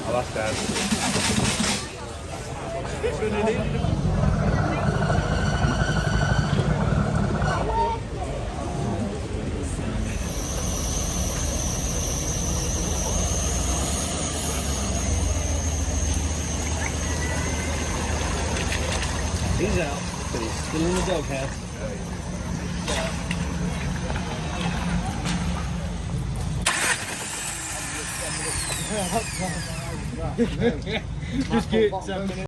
I lost that. He's out, but he's still in the doghouse. Just get something.